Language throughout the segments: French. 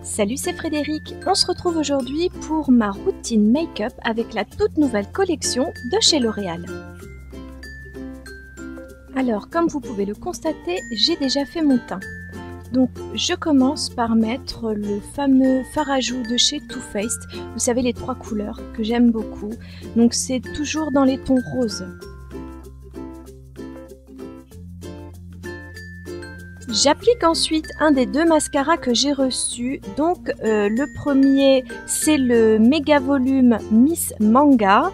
Salut, c'est Frédéric. On se retrouve aujourd'hui pour ma routine make-up avec la toute nouvelle collection de chez L'Oréal. Alors, comme vous pouvez le constater, j'ai déjà fait mon teint. Donc, je commence par mettre le fameux fard à joues de chez Too Faced. Vous savez, les 3 couleurs que j'aime beaucoup. Donc, c'est toujours dans les tons roses. J'applique ensuite un des 2 mascaras que j'ai reçus. Donc le premier, c'est le Méga Volume Miss Manga.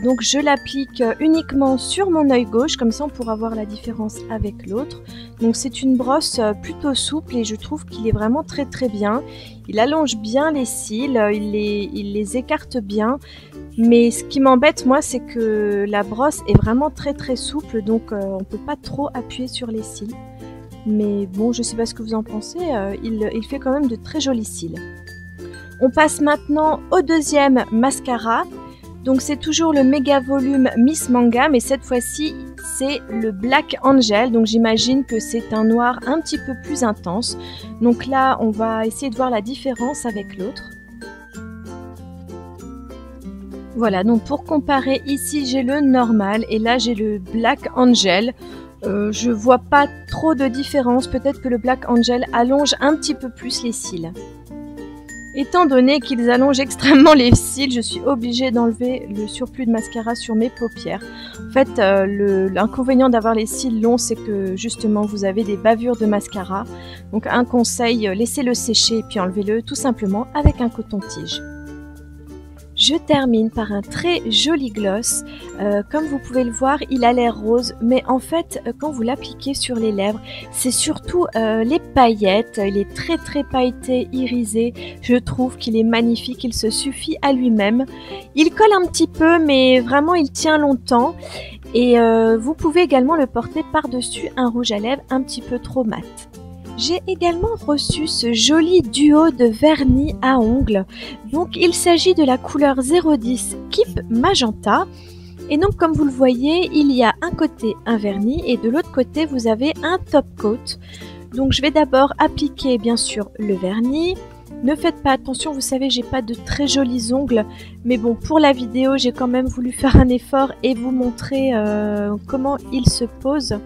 Donc je l'applique uniquement sur mon œil gauche, comme ça on pourra voir la différence avec l'autre. Donc c'est une brosse plutôt souple et je trouve qu'il est vraiment très bien. Il allonge bien les cils, il les écarte bien. Mais ce qui m'embête moi, c'est que la brosse est vraiment très souple, donc on ne peut pas trop appuyer sur les cils. Mais bon, je sais pas ce que vous en pensez, il fait quand même de très jolis cils. On passe maintenant au deuxième mascara. Donc c'est toujours le Méga Volume Miss Manga, mais cette fois-ci c'est le Black Angel. Donc j'imagine que c'est un noir un petit peu plus intense. Donc là, on va essayer de voir la différence avec l'autre. Voilà, donc pour comparer, ici j'ai le normal et là j'ai le Black Angel. Je vois pas trop de différence, peut-être que le Black Angel allonge un petit peu plus les cils. Étant donné qu'ils allongent extrêmement les cils, je suis obligée d'enlever le surplus de mascara sur mes paupières. En fait, l'inconvénient d'avoir les cils longs, c'est que justement vous avez des bavures de mascara. Donc un conseil, laissez-le sécher et puis enlevez-le tout simplement avec un coton-tige. Je termine par un très joli gloss. Comme vous pouvez le voir, il a l'air rose, mais en fait, quand vous l'appliquez sur les lèvres, c'est surtout les paillettes. Il est très pailleté, irisé. Je trouve qu'il est magnifique, il se suffit à lui-même. Il colle un petit peu, mais vraiment, il tient longtemps. Et vous pouvez également le porter par-dessus un rouge à lèvres un petit peu trop mat. J'ai également reçu ce joli duo de vernis à ongles. Donc il s'agit de la couleur 010 Keep Magenta. Et donc comme vous le voyez, il y a un côté un vernis et de l'autre côté vous avez un top coat. Donc je vais d'abord appliquer bien sûr le vernis. Ne faites pas attention, vous savez, j'ai pas de très jolis ongles. Mais bon, pour la vidéo, j'ai quand même voulu faire un effort et vous montrer comment il se pose.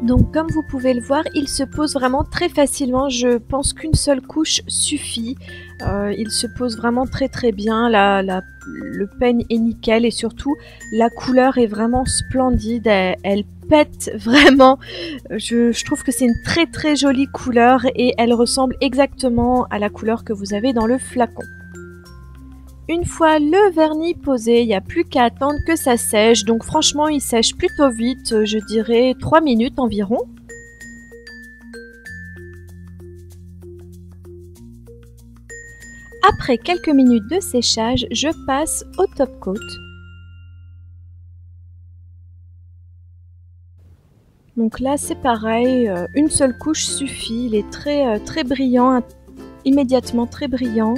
Donc comme vous pouvez le voir, il se pose vraiment très facilement. Je pense qu'une seule couche suffit. Il se pose vraiment très bien. Le peigne est nickel et surtout la couleur est vraiment splendide. Elle pète vraiment. Je trouve que c'est une très jolie couleur et elle ressemble exactement à la couleur que vous avez dans le flacon. Une fois le vernis posé, il n'y a plus qu'à attendre que ça sèche. Donc franchement, il sèche plutôt vite, je dirais 3 minutes environ. Après quelques minutes de séchage, je passe au top coat. Donc là, c'est pareil, une seule couche suffit. Il est très brillant, immédiatement très brillant.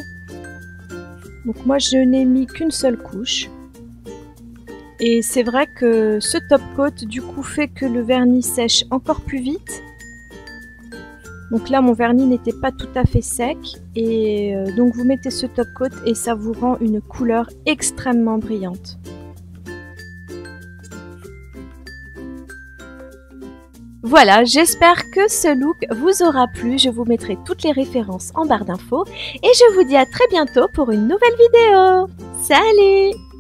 Donc moi je n'ai mis qu'une seule couche. Et c'est vrai que ce top coat du coup fait que le vernis sèche encore plus vite. Donc là mon vernis n'était pas tout à fait sec. Et donc vous mettez ce top coat et ça vous rend une couleur extrêmement brillante. Voilà, j'espère que ce look vous aura plu. Je vous mettrai toutes les références en barre d'infos. Et je vous dis à très bientôt pour une nouvelle vidéo. Salut!